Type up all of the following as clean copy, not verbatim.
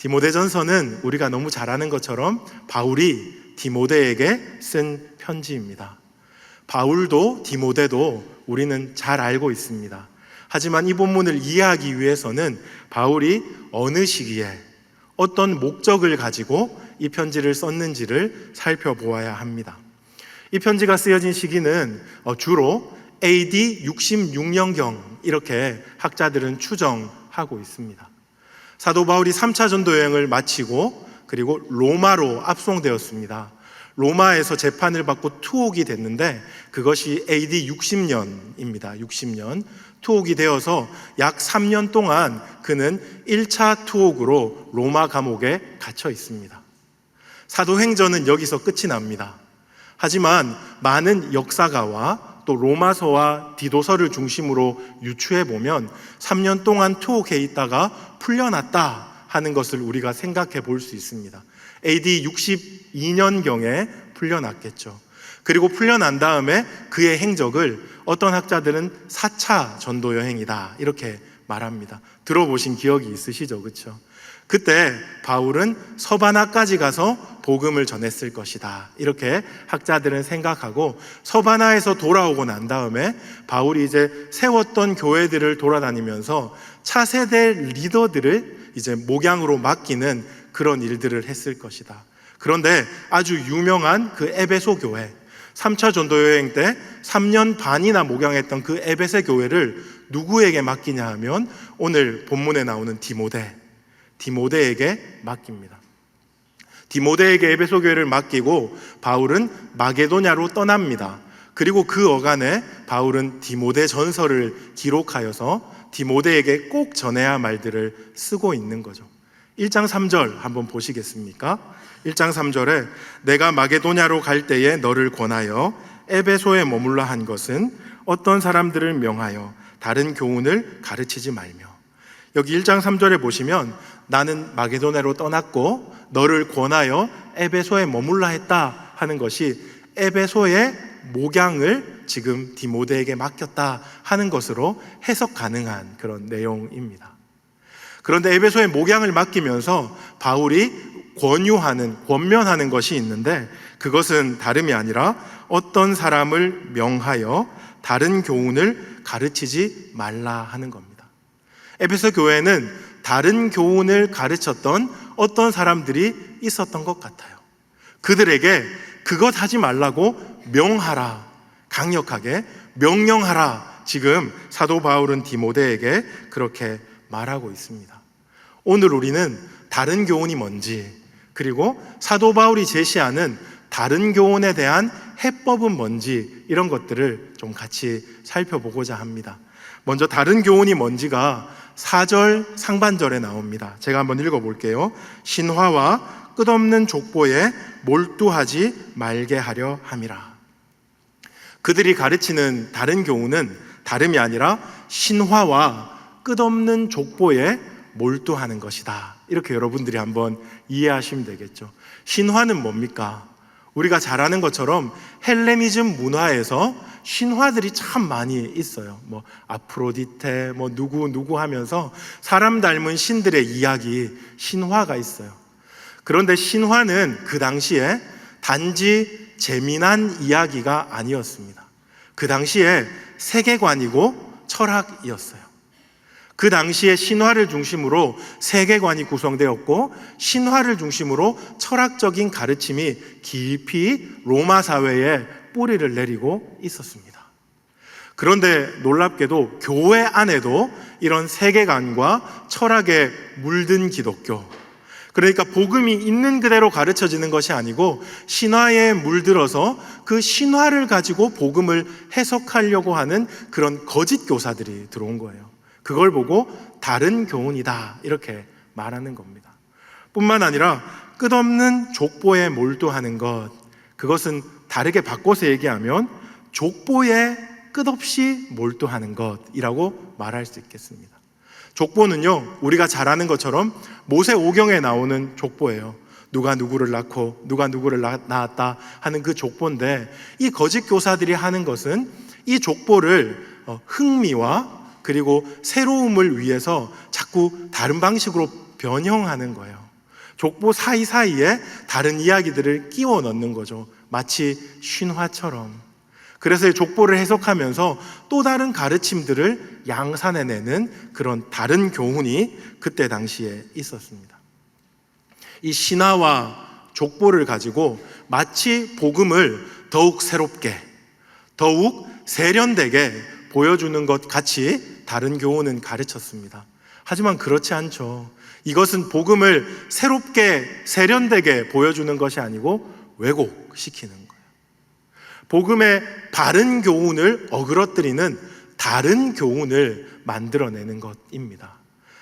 디모데전서는 우리가 너무 잘 아는 것처럼 바울이 디모데에게 쓴 편지입니다. 바울도 디모데도 우리는 잘 알고 있습니다. 하지만 이 본문을 이해하기 위해서는 바울이 어느 시기에 어떤 목적을 가지고 이 편지를 썼는지를 살펴보아야 합니다. 이 편지가 쓰여진 시기는 주로 AD 66년경 이렇게 학자들은 추정하고 있습니다. 사도 바울이 3차 전도 여행을 마치고 그리고 로마로 압송되었습니다. 로마에서 재판을 받고 투옥이 됐는데 그것이 AD 60년입니다. 60년 투옥이 되어서 약 3년 동안 그는 1차 투옥으로 로마 감옥에 갇혀 있습니다. 사도행전은 여기서 끝이 납니다. 하지만 많은 역사가와 또 로마서와 디도서를 중심으로 유추해 보면 3년 동안 투옥해 있다가 풀려났다 하는 것을 우리가 생각해 볼 수 있습니다. AD 62년경에 풀려났겠죠. 그리고 풀려난 다음에 그의 행적을 어떤 학자들은 4차 전도 여행이다 이렇게 말합니다. 들어보신 기억이 있으시죠? 그렇죠? 그때 바울은 서바나까지 가서 복음을 전했을 것이다 이렇게 학자들은 생각하고, 서바나에서 돌아오고 난 다음에 바울이 이제 세웠던 교회들을 돌아다니면서 차세대 리더들을 이제 목양으로 맡기는 그런 일들을 했을 것이다. 그런데 아주 유명한 그 에베소 교회, 3차 전도 여행 때 3년 반이나 목양했던 그 에베소 교회를 누구에게 맡기냐 하면 오늘 본문에 나오는 디모데에게 맡깁니다. 디모데에게 에베소 교회를 맡기고 바울은 마게도냐로 떠납니다. 그리고 그 어간에 바울은 디모데 전서를 기록하여서 디모데에게 꼭 전해야 할 말들을 쓰고 있는 거죠. 1장 3절 한번 보시겠습니까? 1장 3절에 내가 마게도냐로 갈 때에 너를 권하여 에베소에 머물러 한 것은 어떤 사람들을 명하여 다른 교훈을 가르치지 말며. 여기 1장 3절에 보시면 나는 마게도냐로 떠났고 너를 권하여 에베소에 머물러 했다 하는 것이 에베소의 목양을 지금 디모데에게 맡겼다 하는 것으로 해석 가능한 그런 내용입니다. 그런데 에베소의 목양을 맡기면서 바울이 권면하는 것이 있는데 그것은 다름이 아니라 어떤 사람을 명하여 다른 교훈을 가르치지 말라 하는 겁니다. 에베소 교회는 다른 교훈을 가르쳤던 어떤 사람들이 있었던 것 같아요. 그들에게 그것 하지 말라고 명하라, 강력하게 명령하라, 지금 사도 바울은 디모데에게 그렇게 말하고 있습니다. 오늘 우리는 다른 교훈이 뭔지, 그리고 사도 바울이 제시하는 다른 교훈에 대한 해법은 뭔지, 이런 것들을 좀 같이 살펴보고자 합니다. 먼저 다른 교훈이 뭔지가 4절 상반절에 나옵니다. 제가 한번 읽어볼게요. 신화와 끝없는 족보에 몰두하지 말게 하려 함이라. 그들이 가르치는 다른 교훈은 다름이 아니라 신화와 끝없는 족보에 몰두하는 것이다. 이렇게 여러분들이 한번 이해하시면 되겠죠. 신화는 뭡니까? 우리가 잘 아는 것처럼 헬레니즘 문화에서 신화들이 참 많이 있어요. 뭐 아프로디테, 뭐 누구 하면서 사람 닮은 신들의 이야기, 신화가 있어요. 그런데 신화는 그 당시에 단지 재미난 이야기가 아니었습니다. 그 당시에 세계관이고 철학이었어요. 그 당시에 신화를 중심으로 세계관이 구성되었고 신화를 중심으로 철학적인 가르침이 깊이 로마 사회에 뿌리를 내리고 있었습니다. 그런데 놀랍게도 교회 안에도 이런 세계관과 철학에 물든 기독교, 그러니까 복음이 있는 그대로 가르쳐지는 것이 아니고 신화에 물들어서 그 신화를 가지고 복음을 해석하려고 하는 그런 거짓 교사들이 들어온 거예요. 그걸 보고 다른 교훈이다 이렇게 말하는 겁니다. 뿐만 아니라 끝없는 족보에 몰두하는 것, 그것은 다르게 바꿔서 얘기하면 족보에 끝없이 몰두하는 것이라고 말할 수 있겠습니다. 족보는요, 우리가 잘 아는 것처럼 모세오경에 나오는 족보예요. 누가 누구를 낳고 누가 누구를 낳았다 하는 그 족보인데, 이 거짓 교사들이 하는 것은 이 족보를 흥미와 그리고 새로움을 위해서 자꾸 다른 방식으로 변형하는 거예요. 족보 사이사이에 다른 이야기들을 끼워 넣는 거죠. 마치 신화처럼. 그래서 이 족보를 해석하면서 또 다른 가르침들을 양산해내는 그런 다른 교훈이 그때 당시에 있었습니다. 이 신화와 족보를 가지고 마치 복음을 더욱 새롭게, 더욱 세련되게 보여주는 것 같이 다른 교훈은 가르쳤습니다. 하지만 그렇지 않죠. 이것은 복음을 새롭게 세련되게 보여주는 것이 아니고 왜곡시키는 거예요. 복음의 바른 교훈을 어그러뜨리는 다른 교훈을 만들어내는 것입니다.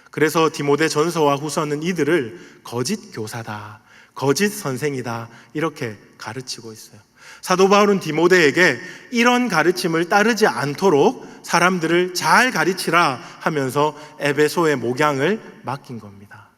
그래서 디모데 전서와 후서는 이들을 거짓 교사다, 거짓 선생이다 이렇게 가르치고 있어요. 사도 바울은 디모데에게 이런 가르침을 따르지 않도록 사람들을 잘 가르치라 하면서 에베소의 목양을 맡긴 겁니다.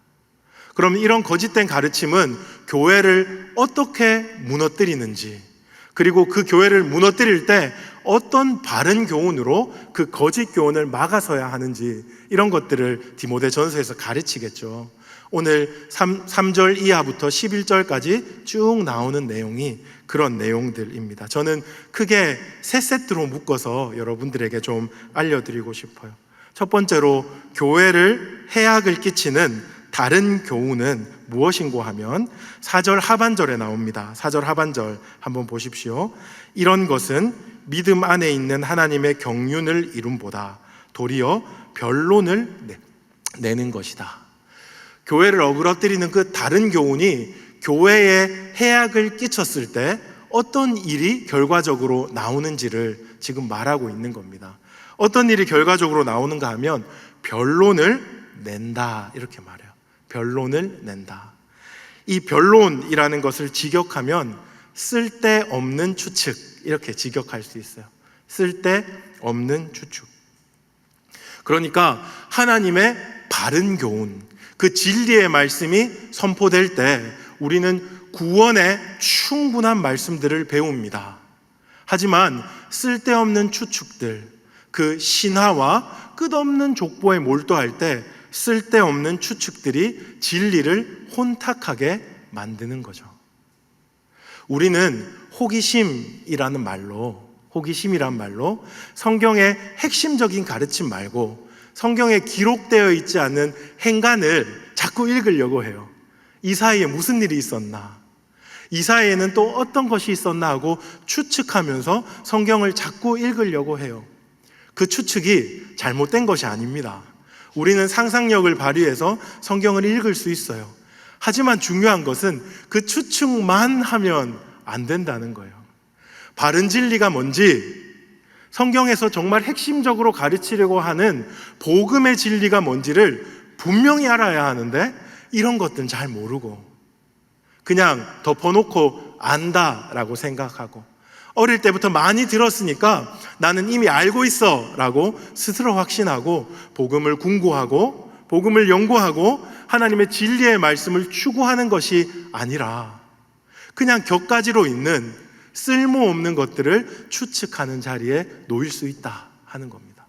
그럼 이런 거짓된 가르침은 교회를 어떻게 무너뜨리는지, 그리고 그 교회를 무너뜨릴 때 어떤 바른 교훈으로 그 거짓 교훈을 막아서야 하는지, 이런 것들을 디모데 전서에서 가르치겠죠. 오늘 3절 이하부터 11절까지 쭉 나오는 내용이 그런 내용들입니다. 저는 크게 세 세트로 묶어서 여러분들에게 좀 알려드리고 싶어요. 첫 번째로, 교회를 해악을 끼치는 다른 교훈은 무엇인고 하면 4절 하반절에 나옵니다. 4절 하반절 한번 보십시오. 이런 것은 믿음 안에 있는 하나님의 경륜을 이룸보다 도리어 변론을 내는 것이다. 교회를 어그러뜨리는 그 다른 교훈이 교회에 해악을 끼쳤을 때 어떤 일이 결과적으로 나오는지를 지금 말하고 있는 겁니다. 어떤 일이 결과적으로 나오는가 하면 변론을 낸다 이렇게 말해요. 변론을 낸다. 이 변론이라는 것을 직역하면 쓸데없는 추측 이렇게 직역할 수 있어요. 쓸데없는 추측. 그러니까 하나님의 바른 교훈, 그 진리의 말씀이 선포될 때 우리는 구원의 충분한 말씀들을 배웁니다. 하지만 쓸데없는 추측들, 그 신화와 끝없는 족보에 몰두할 때 쓸데없는 추측들이 진리를 혼탁하게 만드는 거죠. 우리는 호기심이란 말로 성경의 핵심적인 가르침 말고 성경에 기록되어 있지 않은 행간을 자꾸 읽으려고 해요. 이 사이에 무슨 일이 있었나? 이 사이에는 또 어떤 것이 있었나 하고 추측하면서 성경을 자꾸 읽으려고 해요. 그 추측이 잘못된 것이 아닙니다. 우리는 상상력을 발휘해서 성경을 읽을 수 있어요. 하지만 중요한 것은 그 추측만 하면 안 된다는 거예요. 바른 진리가 뭔지, 성경에서 정말 핵심적으로 가르치려고 하는 복음의 진리가 뭔지를 분명히 알아야 하는데 이런 것들은 잘 모르고 그냥 덮어놓고 안다라고 생각하고, 어릴 때부터 많이 들었으니까 나는 이미 알고 있어 라고 스스로 확신하고 복음을 궁구하고 복음을 연구하고 하나님의 진리의 말씀을 추구하는 것이 아니라 그냥 격가지로 있는 쓸모없는 것들을 추측하는 자리에 놓일 수 있다 하는 겁니다.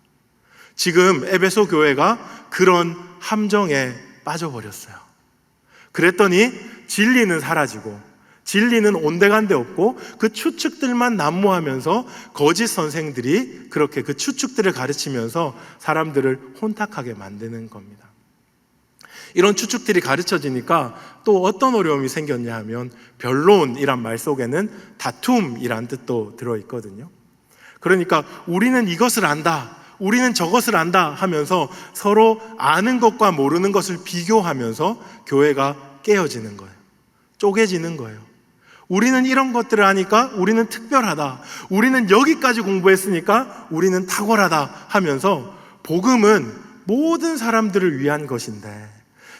지금 에베소 교회가 그런 함정에 빠져버렸어요. 그랬더니 진리는 사라지고 진리는 온데간데 없고 그 추측들만 난무하면서 거짓 선생들이 그렇게 그 추측들을 가르치면서 사람들을 혼탁하게 만드는 겁니다. 이런 추측들이 가르쳐지니까 또 어떤 어려움이 생겼냐 하면 변론이란 말 속에는 다툼이란 뜻도 들어있거든요. 그러니까 우리는 이것을 안다, 우리는 저것을 안다 하면서 서로 아는 것과 모르는 것을 비교하면서 교회가 깨어지는 거예요. 쪼개지는 거예요. 우리는 이런 것들을 아니까 우리는 특별하다, 우리는 여기까지 공부했으니까 우리는 탁월하다 하면서 복음은 모든 사람들을 위한 것인데,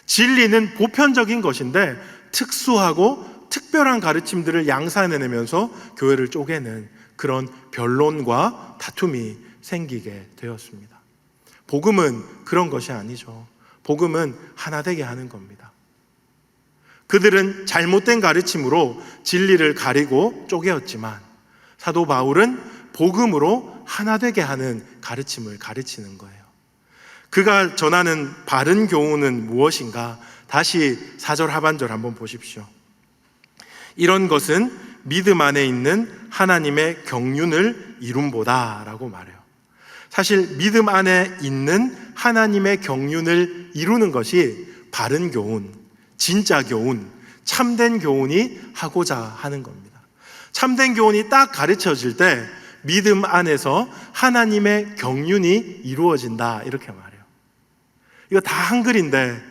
진리는 보편적인 것인데 특수하고 특별한 가르침들을 양산해내면서 교회를 쪼개는 그런 변론과 다툼이 생기게 되었습니다. 복음은 그런 것이 아니죠. 복음은 하나 되게 하는 겁니다. 그들은 잘못된 가르침으로 진리를 가리고 쪼개었지만 사도 바울은 복음으로 하나 되게 하는 가르침을 가르치는 거예요. 그가 전하는 바른 교훈은 무엇인가? 다시 4절 하반절 한번 보십시오. 이런 것은 믿음 안에 있는 하나님의 경륜을 이룬보다 라고 말해요. 사실 믿음 안에 있는 하나님의 경륜을 이루는 것이 바른 교훈, 진짜 교훈, 참된 교훈이 하고자 하는 겁니다. 참된 교훈이 딱 가르쳐질 때 믿음 안에서 하나님의 경륜이 이루어진다 이렇게 말해요. 이거 다 한글인데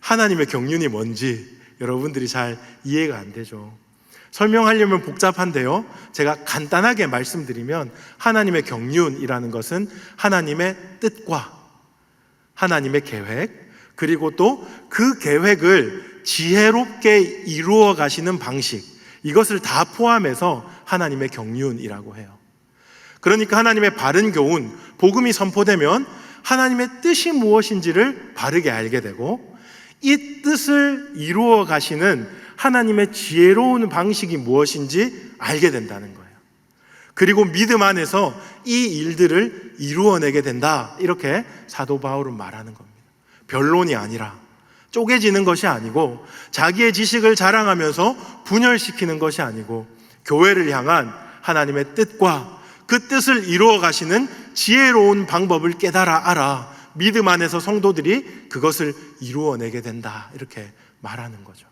하나님의 경륜이 뭔지 여러분들이 잘 이해가 안 되죠. 설명하려면 복잡한데요, 제가 간단하게 말씀드리면 하나님의 경륜이라는 것은 하나님의 뜻과 하나님의 계획, 그리고 또 그 계획을 지혜롭게 이루어 가시는 방식, 이것을 다 포함해서 하나님의 경륜이라고 해요. 그러니까 하나님의 바른 교훈, 복음이 선포되면 하나님의 뜻이 무엇인지를 바르게 알게 되고, 이 뜻을 이루어 가시는 하나님의 지혜로운 방식이 무엇인지 알게 된다는 거예요. 그리고 믿음 안에서 이 일들을 이루어내게 된다, 이렇게 사도 바울은 말하는 겁니다. 변론이 아니라, 쪼개지는 것이 아니고, 자기의 지식을 자랑하면서 분열시키는 것이 아니고, 교회를 향한 하나님의 뜻과 그 뜻을 이루어 가시는 지혜로운 방법을 깨달아 알아 믿음 안에서 성도들이 그것을 이루어내게 된다, 이렇게 말하는 거죠.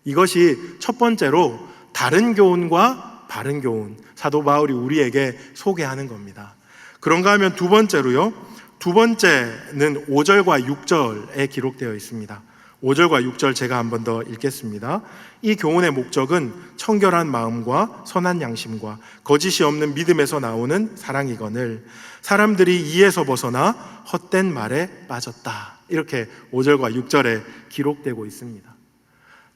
이것이 첫 번째로 다른 교훈과 바른 교훈, 사도 바울이 우리에게 소개하는 겁니다. 그런가 하면 두 번째로요, 두 번째는 5절과 6절에 기록되어 있습니다. 5절과 6절 제가 한 번 더 읽겠습니다. 이 교훈의 목적은 청결한 마음과 선한 양심과 거짓이 없는 믿음에서 나오는 사랑이거늘 사람들이 이에서 벗어나 헛된 말에 빠졌다, 이렇게 5절과 6절에 기록되고 있습니다.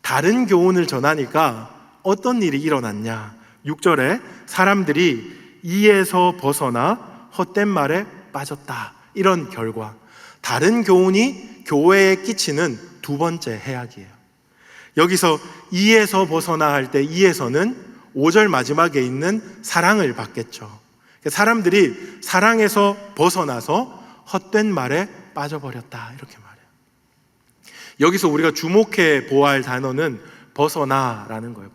다른 교훈을 전하니까 어떤 일이 일어났냐? 6절에 사람들이 이에서 벗어나 헛된 말에 빠졌다, 이런 결과, 다른 교훈이 교회에 끼치는 두 번째 해악이에요. 여기서 이에서 벗어나 할 때 이에서는 5절 마지막에 있는 사랑을 받겠죠. 사람들이 사랑에서 벗어나서 헛된 말에 빠져버렸다, 이렇게 말해요. 여기서 우리가 주목해 보아야 할 단어는 벗어나라는 거예요.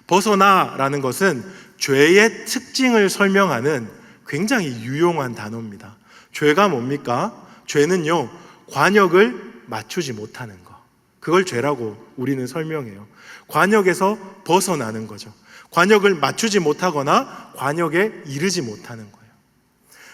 벗어나라는 것은 죄의 특징을 설명하는 굉장히 유용한 단어입니다. 죄가 뭡니까? 죄는요, 관역을 맞추지 못하는 거, 그걸 죄라고 우리는 설명해요. 관역에서 벗어나는 거죠. 관역을 맞추지 못하거나 관역에 이르지 못하는 거예요.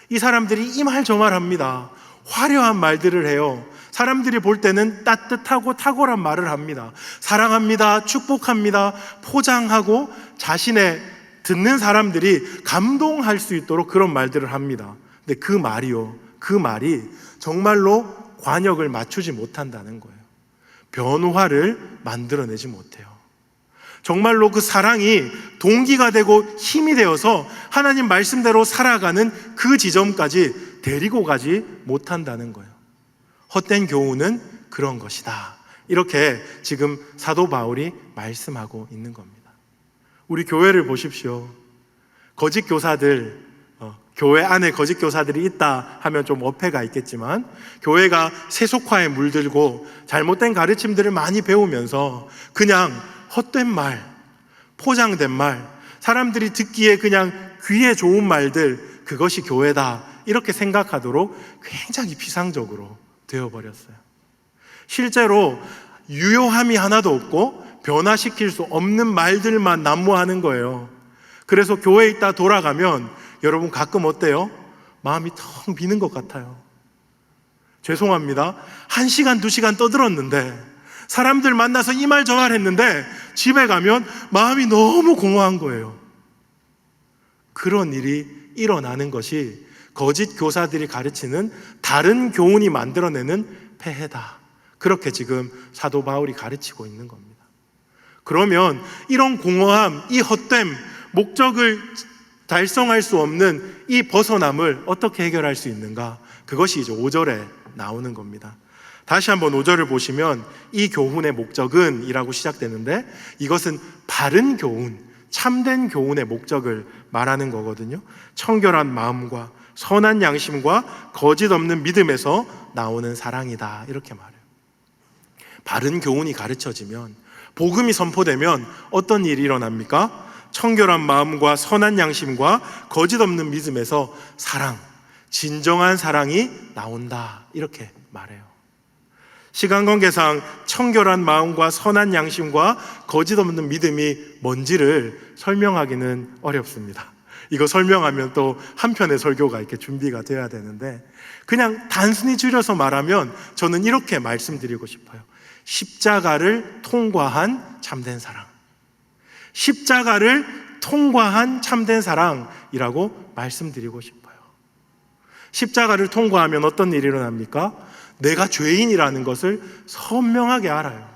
이 사람들이 이 말 저 말 합니다. 화려한 말들을 해요. 사람들이 볼 때는 따뜻하고 탁월한 말을 합니다. 사랑합니다, 축복합니다, 포장하고 자신의 듣는 사람들이 감동할 수 있도록 그런 말들을 합니다. 근데 그 말이 정말로 관역을 맞추지 못한다는 거예요. 변화를 만들어내지 못해요. 정말로 그 사랑이 동기가 되고 힘이 되어서 하나님 말씀대로 살아가는 그 지점까지 데리고 가지 못한다는 거예요. 헛된 교훈은 그런 것이다, 이렇게 지금 사도 바울이 말씀하고 있는 겁니다. 우리 교회를 보십시오. 거짓 교사들, 교회 안에 거짓 교사들이 있다 하면 좀 어폐가 있겠지만, 교회가 세속화에 물들고 잘못된 가르침들을 많이 배우면서 그냥 헛된 말, 포장된 말, 사람들이 듣기에 그냥 귀에 좋은 말들, 그것이 교회다, 이렇게 생각하도록 굉장히 피상적으로 되어버렸어요. 실제로 유효함이 하나도 없고 변화시킬 수 없는 말들만 난무하는 거예요. 그래서 교회에 있다 돌아가면 여러분 가끔 어때요? 마음이 텅 비는 것 같아요. 죄송합니다. 1시간, 2시간 떠들었는데, 사람들 만나서 이 말 저 말 했는데 집에 가면 마음이 너무 공허한 거예요. 그런 일이 일어나는 것이 거짓 교사들이 가르치는 다른 교훈이 만들어내는 폐해다, 그렇게 지금 사도 바울이 가르치고 있는 겁니다. 그러면 이런 공허함, 이 헛됨, 목적을 달성할 수 없는 이 벗어남을 어떻게 해결할 수 있는가? 그것이 이제 5절에 나오는 겁니다. 다시 한번 5절을 보시면 이 교훈의 목적은 이라고 시작되는데, 이것은 바른 교훈, 참된 교훈의 목적을 말하는 거거든요. 청결한 마음과 선한 양심과 거짓 없는 믿음에서 나오는 사랑이다, 이렇게 말해요. 바른 교훈이 가르쳐지면, 복음이 선포되면 어떤 일이 일어납니까? 청결한 마음과 선한 양심과 거짓 없는 믿음에서 사랑, 진정한 사랑이 나온다, 이렇게 말해요. 시간 관계상 청결한 마음과 선한 양심과 거짓 없는 믿음이 뭔지를 설명하기는 어렵습니다. 이거 설명하면 또 한편의 설교가 이렇게 준비가 돼야 되는데, 그냥 단순히 줄여서 말하면 저는 이렇게 말씀드리고 싶어요. 십자가를 통과한 참된 사랑. 십자가를 통과한 참된 사랑이라고 말씀드리고 싶어요. 십자가를 통과하면 어떤 일이 일어납니까? 내가 죄인이라는 것을 선명하게 알아요.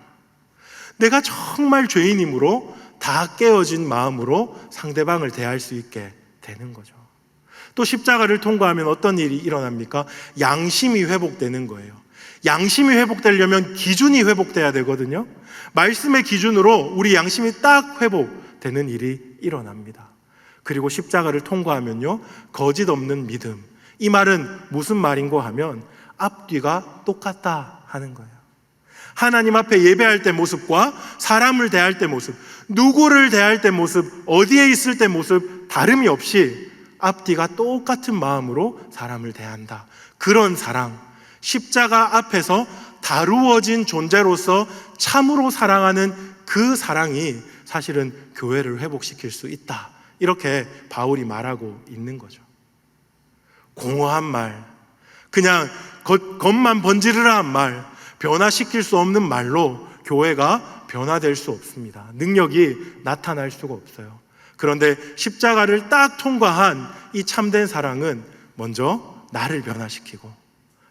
내가 정말 죄인이므로 다 깨어진 마음으로 상대방을 대할 수 있게 되는 거죠. 또 십자가를 통과하면 어떤 일이 일어납니까? 양심이 회복되는 거예요. 양심이 회복되려면 기준이 회복돼야 되거든요. 말씀의 기준으로 우리 양심이 딱 회복되는 일이 일어납니다. 그리고 십자가를 통과하면요, 거짓 없는 믿음. 이 말은 무슨 말인고 하면 앞뒤가 똑같다 하는 거예요. 하나님 앞에 예배할 때 모습과 사람을 대할 때 모습, 누구를 대할 때 모습, 어디에 있을 때 모습 다름이 없이 앞뒤가 똑같은 마음으로 사람을 대한다. 그런 사랑, 십자가 앞에서 다루어진 존재로서 참으로 사랑하는 그 사랑이 사실은 교회를 회복시킬 수 있다. 이렇게 바울이 말하고 있는 거죠. 공허한 말, 그냥 겉만 번지르르한 말, 변화시킬 수 없는 말로 교회가 변화될 수 없습니다. 능력이 나타날 수가 없어요. 그런데 십자가를 딱 통과한 이 참된 사랑은 먼저 나를 변화시키고,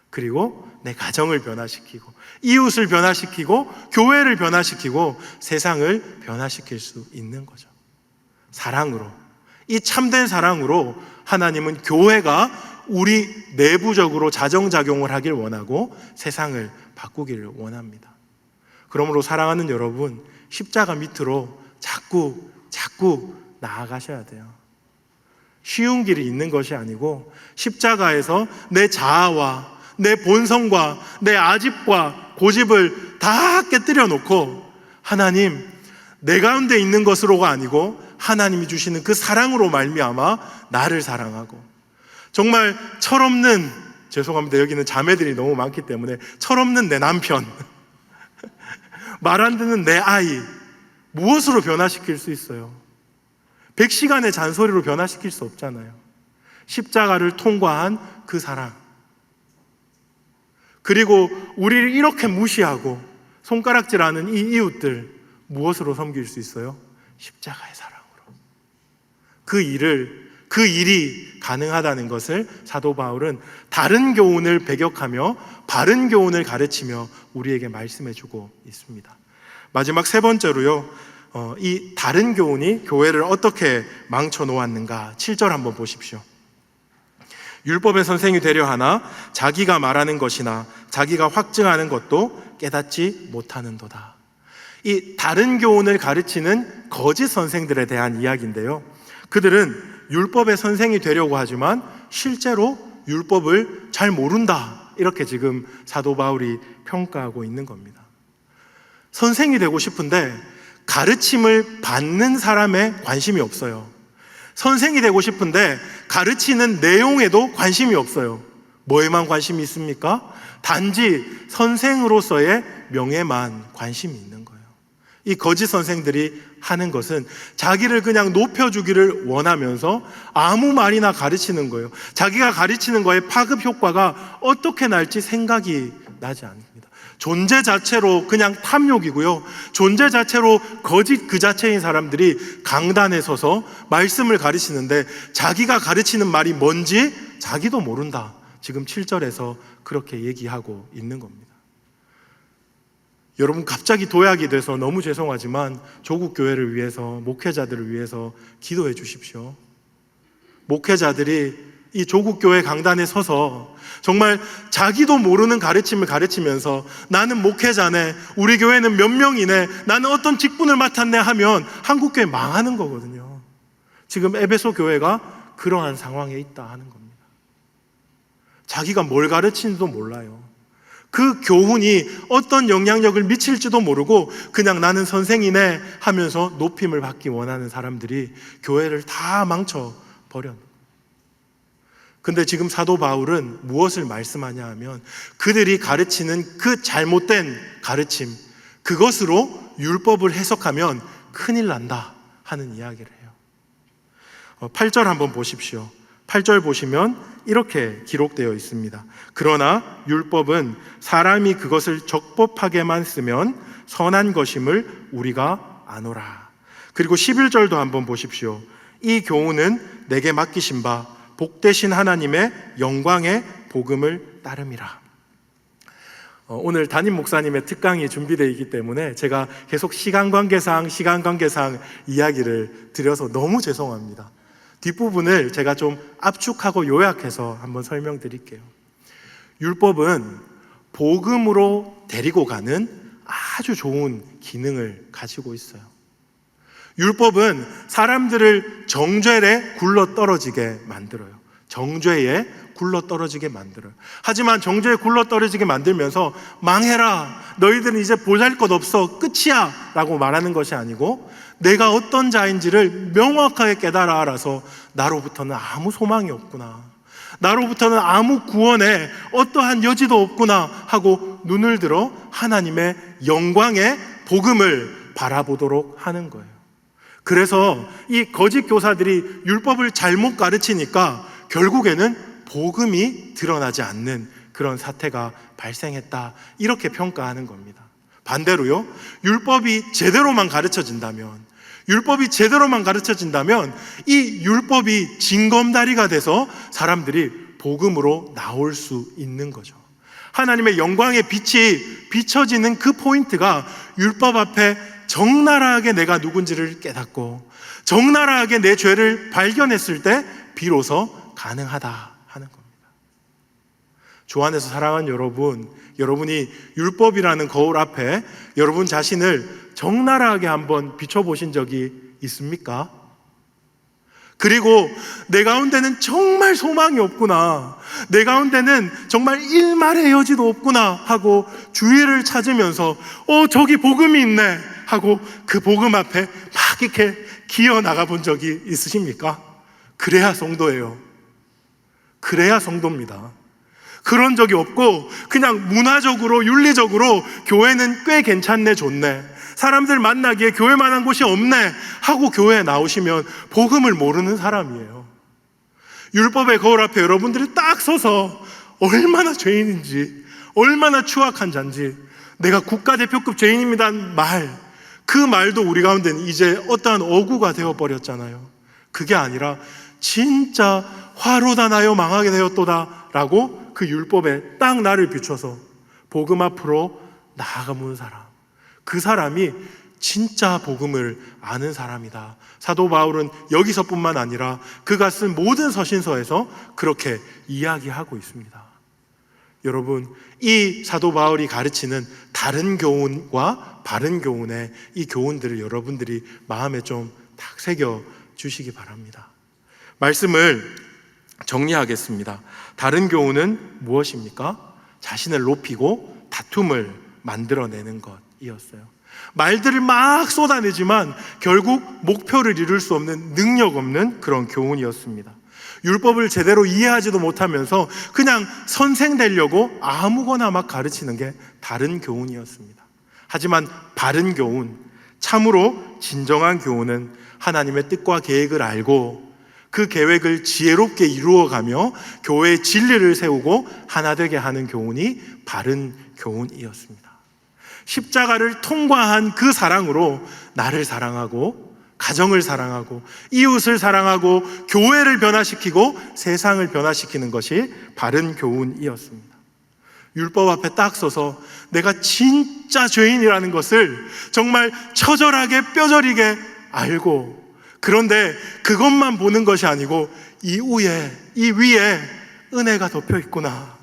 그리고 내 가정을 변화시키고, 이웃을 변화시키고, 교회를 변화시키고, 세상을 변화시킬 수 있는 거죠. 사랑으로, 이 참된 사랑으로 하나님은 교회가 우리 내부적으로 자정작용을 하길 원하고 세상을 바꾸기를 원합니다. 그러므로 사랑하는 여러분, 십자가 밑으로 자꾸 나아가셔야 돼요. 쉬운 길이 있는 것이 아니고 십자가에서 내 자아와 내 본성과 내 아집과 고집을 다 깨뜨려 놓고, 하나님, 내 가운데 있는 것으로가 아니고 하나님이 주시는 그 사랑으로 말미암아 나를 사랑하고, 정말 철없는, 죄송합니다, 여기는 자매들이 너무 많기 때문에, 철없는 내 남편, 말 안 듣는 내 아이, 무엇으로 변화시킬 수 있어요? 100시간의 잔소리로 변화시킬 수 없잖아요. 십자가를 통과한 그 사랑, 그리고 우리를 이렇게 무시하고 손가락질하는 이 이웃들, 무엇으로 섬길 수 있어요? 십자가의 사랑으로. 그 일이 가능하다는 것을 사도 바울은 다른 교훈을 배격하며 바른 교훈을 가르치며 우리에게 말씀해주고 있습니다. 마지막 세 번째로요, 이 다른 교훈이 교회를 어떻게 망쳐놓았는가, 7절 한번 보십시오. 율법의 선생이 되려 하나 자기가 말하는 것이나 자기가 확증하는 것도 깨닫지 못하는도다. 이 다른 교훈을 가르치는 거짓 선생들에 대한 이야기인데요, 그들은 율법의 선생이 되려고 하지만 실제로 율법을 잘 모른다, 이렇게 지금 사도 바울이 평가하고 있는 겁니다. 선생이 되고 싶은데 가르침을 받는 사람에 관심이 없어요. 선생이 되고 싶은데 가르치는 내용에도 관심이 없어요. 뭐에만 관심이 있습니까? 단지 선생으로서의 명예만 관심이 있는 거예요. 이 거짓 선생들이 하는 것은 자기를 그냥 높여주기를 원하면서 아무 말이나 가르치는 거예요. 자기가 가르치는 거에 파급 효과가 어떻게 날지 생각이 나지 않습니다. 존재 자체로 그냥 탐욕이고요, 존재 자체로 거짓 그 자체인 사람들이 강단에 서서 말씀을 가르치는데 자기가 가르치는 말이 뭔지 자기도 모른다. 지금 7절에서 그렇게 얘기하고 있는 겁니다. 여러분, 갑자기 도약이 돼서 너무 죄송하지만 조국 교회를 위해서, 목회자들을 위해서 기도해 주십시오. 목회자들이 이 조국 교회 강단에 서서 정말 자기도 모르는 가르침을 가르치면서 나는 목회자네, 우리 교회는 몇 명이네, 나는 어떤 직분을 맡았네 하면 한국 교회 망하는 거거든요. 지금 에베소 교회가 그러한 상황에 있다 하는 겁니다. 자기가 뭘 가르치는지도 몰라요. 그 교훈이 어떤 영향력을 미칠지도 모르고 그냥 나는 선생이네 하면서 높임을 받기 원하는 사람들이 교회를 다 망쳐버렸는. 근데 지금 사도 바울은 무엇을 말씀하냐 하면 그들이 가르치는 그 잘못된 가르침, 그것으로 율법을 해석하면 큰일 난다 하는 이야기를 해요. 8절 한번 보십시오. 8절 보시면 이렇게 기록되어 있습니다. 그러나 율법은 사람이 그것을 적법하게만 쓰면 선한 것임을 우리가 아노라. 그리고 11절도 한번 보십시오. 이 교훈은 내게 맡기신 바 복되신 하나님의 영광의 복음을 따름이라. 오늘 담임 목사님의 특강이 준비되어 있기 때문에 제가 계속 시간 관계상 이야기를 드려서 너무 죄송합니다. 뒷부분을 제가 좀 압축하고 요약해서 한번 설명드릴게요. 율법은 복음으로 데리고 가는 아주 좋은 기능을 가지고 있어요. 율법은 사람들을 정죄에 굴러떨어지게 만들어요. 정죄에 굴러떨어지게 만들어요. 하지만 정죄에 굴러떨어지게 만들면서 망해라, 너희들은 이제 보잘것없어, 끝이야 라고 말하는 것이 아니고 내가 어떤 자인지를 명확하게 깨달아 알아서 나로부터는 아무 소망이 없구나, 나로부터는 아무 구원에 어떠한 여지도 없구나 하고 눈을 들어 하나님의 영광의 복음을 바라보도록 하는 거예요. 그래서 이 거짓 교사들이 율법을 잘못 가르치니까 결국에는 복음이 드러나지 않는 그런 사태가 발생했다, 이렇게 평가하는 겁니다. 반대로요, 율법이 제대로만 가르쳐진다면 이 율법이 징검다리가 돼서 사람들이 복음으로 나올 수 있는 거죠. 하나님의 영광의 빛이 비춰지는 그 포인트가 율법 앞에 적나라하게 내가 누군지를 깨닫고 적나라하게 내 죄를 발견했을 때 비로소 가능하다 하는 겁니다. 주 안에서 사랑하는 여러분, 여러분이 율법이라는 거울 앞에 여러분 자신을 적나라하게 한번 비춰보신 적이 있습니까? 그리고 내 가운데는 정말 소망이 없구나, 내 가운데는 정말 일말의 여지도 없구나 하고 주위를 찾으면서 저기 복음이 있네 하고 그 복음 앞에 막 이렇게 기어 나가 본 적이 있으십니까? 그래야 성도예요. 그래야 성도입니다. 그런 적이 없고 그냥 문화적으로 윤리적으로 교회는 꽤 괜찮네, 좋네, 사람들 만나기에 교회만한 곳이 없네 하고 교회에 나오시면 복음을 모르는 사람이에요. 율법의 거울 앞에 여러분들이 딱 서서 얼마나 죄인인지, 얼마나 추악한 자인지, 내가 국가대표급 죄인입니다 그 말도 우리 가운데는 이제 어떠한 어구가 되어버렸잖아요. 그게 아니라 진짜 화로다 나요 망하게 되었도다 라고 그 율법에 딱 나를 비춰서 복음 앞으로 나아가는 사람, 그 사람이 진짜 복음을 아는 사람이다. 사도 바울은 여기서뿐만 아니라 그가 쓴 모든 서신서에서 그렇게 이야기하고 있습니다. 여러분, 이 사도 바울이 가르치는 다른 교훈과 바른 교훈의 이 교훈들을 여러분들이 마음에 좀 딱 새겨 주시기 바랍니다. 말씀을 정리하겠습니다. 다른 교훈은 무엇입니까? 자신을 높이고 다툼을 만들어내는 것이었어요. 말들을 막 쏟아내지만 결국 목표를 이룰 수 없는, 능력 없는 그런 교훈이었습니다. 율법을 제대로 이해하지도 못하면서 그냥 선생 되려고 아무거나 막 가르치는 게 다른 교훈이었습니다. 하지만 바른 교훈, 참으로 진정한 교훈은 하나님의 뜻과 계획을 알고 그 계획을 지혜롭게 이루어가며 교회의 진리를 세우고 하나 되게 하는 교훈이 바른 교훈이었습니다. 십자가를 통과한 그 사랑으로 나를 사랑하고 가정을 사랑하고 이웃을 사랑하고 교회를 변화시키고 세상을 변화시키는 것이 바른 교훈이었습니다. 율법 앞에 딱 서서 내가 진짜 죄인이라는 것을 정말 처절하게 뼈저리게 알고, 그런데 그것만 보는 것이 아니고 이 위에 은혜가 덮여 있구나,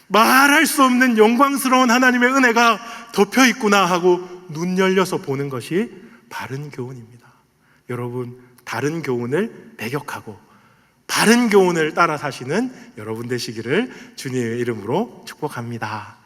말할 수 없는 영광스러운 하나님의 은혜가 덮여 있구나 하고 눈 열려서 보는 것이 바른 교훈입니다. 여러분, 다른 교훈을 배격하고 바른 교훈을 따라 사시는 여러분 되시기를 주님의 이름으로 축복합니다.